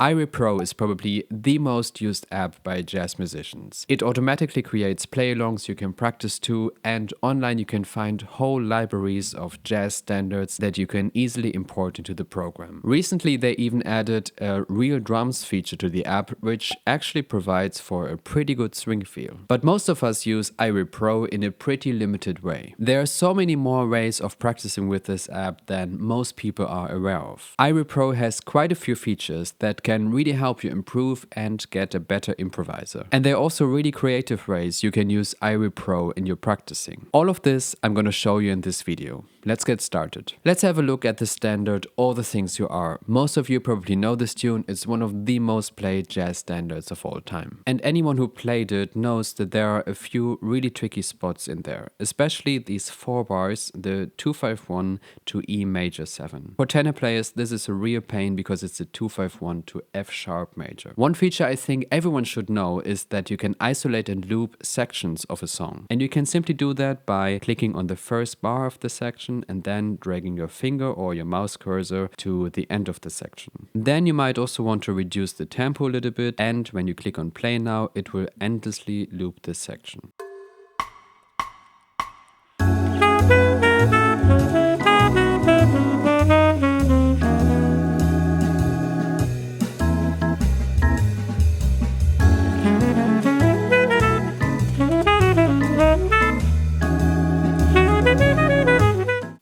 iReal Pro is probably the most used app by jazz musicians. It automatically creates play-alongs you can practice to, and online you can find whole libraries of jazz standards that you can easily import into the program. Recently they even added a real drums feature to the app, which actually provides for a pretty good swing feel. But most of us use iReal Pro in a pretty limited way. There are so many more ways of practicing with this app than most people are aware of. iReal Pro has quite a few features that can really help you improve and get a better improviser. And there are also really creative ways you can use iReal Pro in your practicing. All of this I'm going to show you in this video. Let's get started. Let's have a look at the standard All the Things You Are. Most of you probably know this tune. It's one of the most played jazz standards of all time. And anyone who played it knows that there are a few really tricky spots in there, especially these 4 bars, the 2-5-1 to E major 7. For tenor players, this is a real pain because it's a 2-5-1 to F sharp major. One feature I think everyone should know is that you can isolate and loop sections of a song. And you can simply do that by clicking on the first bar of the section and then dragging your finger or your mouse cursor to the end of the section. Then you might also want to reduce the tempo a little bit, and when you click on play now, it will endlessly loop this section.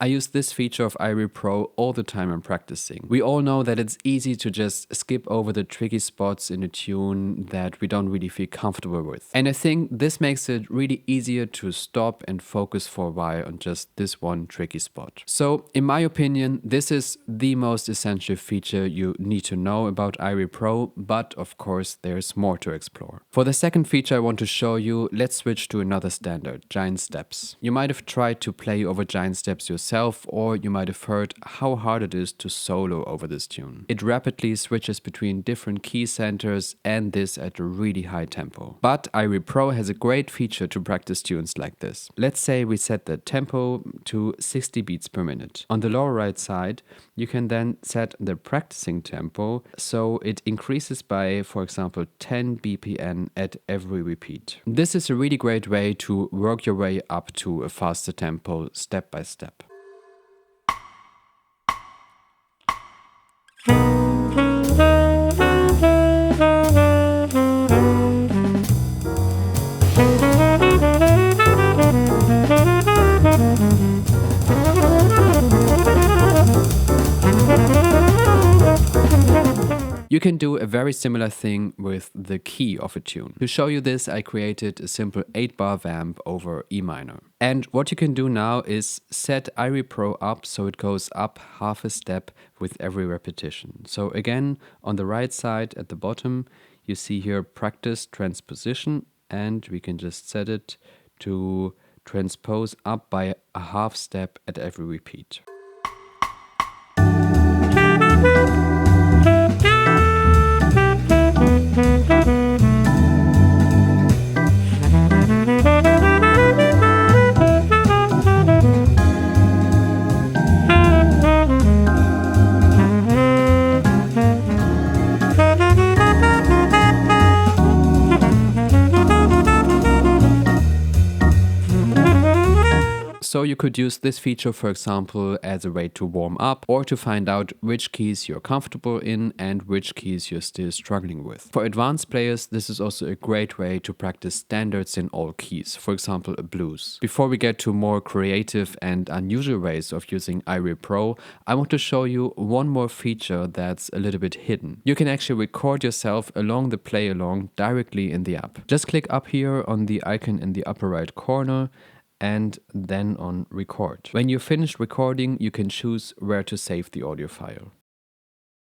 I use this feature of iReal Pro all the time when practicing. We all know that it's easy to just skip over the tricky spots in a tune that we don't really feel comfortable with. And I think this makes it really easier to stop and focus for a while on just this one tricky spot. So, in my opinion, this is the most essential feature you need to know about iReal Pro, but of course there's more to explore. For the second feature I want to show you, let's switch to another standard, giant steps. You might have tried to play over giant steps yourself, or you might have heard how hard it is to solo over this tune. It rapidly switches between different key centers, and this at a really high tempo. But iReal Pro has a great feature to practice tunes like this. Let's say we set the tempo to 60 beats per minute. On the lower right side, you can then set the practicing tempo so it increases by, for example, 10 BPM at every repeat. This is a really great way to work your way up to a faster tempo step by step. You can do a very similar thing with the key of a tune. To show you this, I created a simple 8-bar vamp over E minor. And what you can do now is set iReal Pro up so it goes up half a step with every repetition. So again, on the right side at the bottom, you see here practice transposition, and we can just set it to transpose up by a half step at every repeat. So you could use this feature, for example, as a way to warm up or to find out which keys you're comfortable in and which keys you're still struggling with. For advanced players, this is also a great way to practice standards in all keys, for example, a blues. Before we get to more creative and unusual ways of using iReal Pro, I want to show you one more feature that's a little bit hidden. You can actually record yourself along the play along directly in the app. Just click up here on the icon in the upper right corner and then on record. When you're finished recording, you can choose where to save the audio file.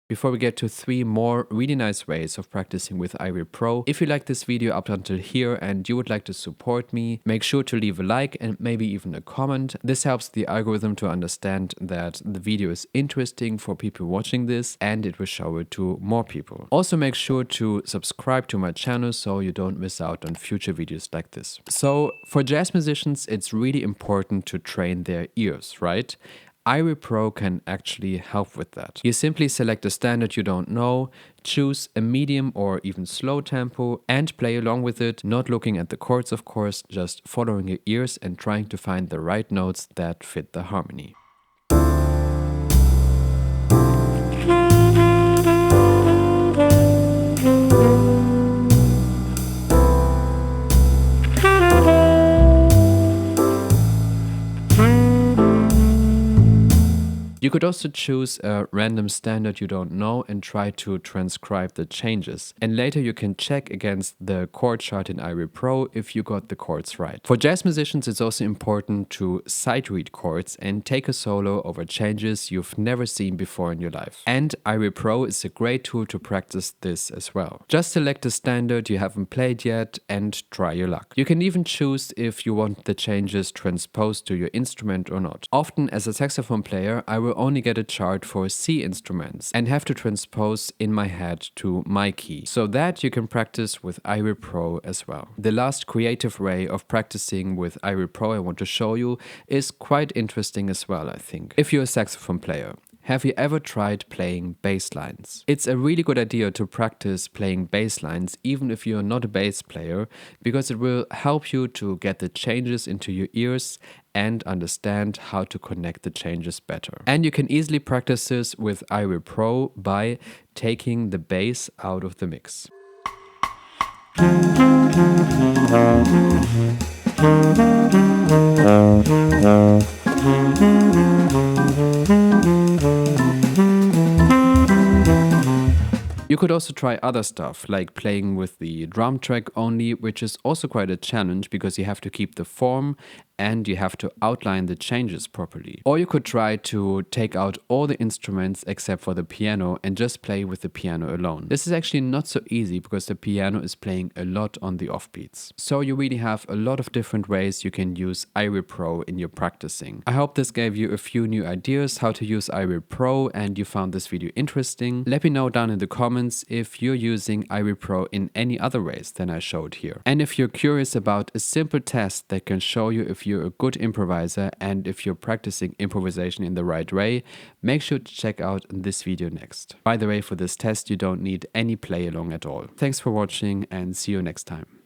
Before we get to 3 more really nice ways of practicing with iReal Pro, if you like this video up until here and you would like to support me, make sure to leave a like and maybe even a comment. This helps the algorithm to understand that the video is interesting for people watching this, and it will show it to more people. Also make sure to subscribe to my channel so you don't miss out on future videos like this. So for jazz musicians, it's really important to train their ears, right? iReal Pro can actually help with that. You simply select a standard you don't know, choose a medium or even slow tempo and play along with it, not looking at the chords of course, just following your ears and trying to find the right notes that fit the harmony. You could also choose a random standard you don't know and try to transcribe the changes. And later you can check against the chord chart in iReal Pro if you got the chords right. For jazz musicians, it's also important to sight read chords and take a solo over changes you've never seen before in your life. And iReal Pro is a great tool to practice this as well. Just select a standard you haven't played yet and try your luck. You can even choose if you want the changes transposed to your instrument or not. Often as a saxophone player, I will only get a chart for C instruments and have to transpose in my head to my key, so that you can practice with iReal Pro as well. The last creative way of practicing with iReal Pro I want to show you is quite interesting as well, I think. If you're a saxophone player, have you ever tried playing bass lines? It's a really good idea to practice playing bass lines even if you're not a bass player, because it will help you to get the changes into your ears and understand how to connect the changes better. And you can easily practice this with iReal Pro by taking the bass out of the mix. You could also try other stuff, like playing with the drum track only, which is also quite a challenge because you have to keep the form and you have to outline the changes properly. Or you could try to take out all the instruments except for the piano and just play with the piano alone. This is actually not so easy because the piano is playing a lot on the offbeats. So you really have a lot of different ways you can use iReal Pro in your practicing. I hope this gave you a few new ideas how to use iReal Pro and you found this video interesting. Let me know down in the comments if you're using iReal Pro in any other ways than I showed here. And if you're curious about a simple test that can show you if you're a good improviser and if you're practicing improvisation in the right way, make sure to check out this video next. By the way, for this test you don't need any play along at all. Thanks for watching and see you next time.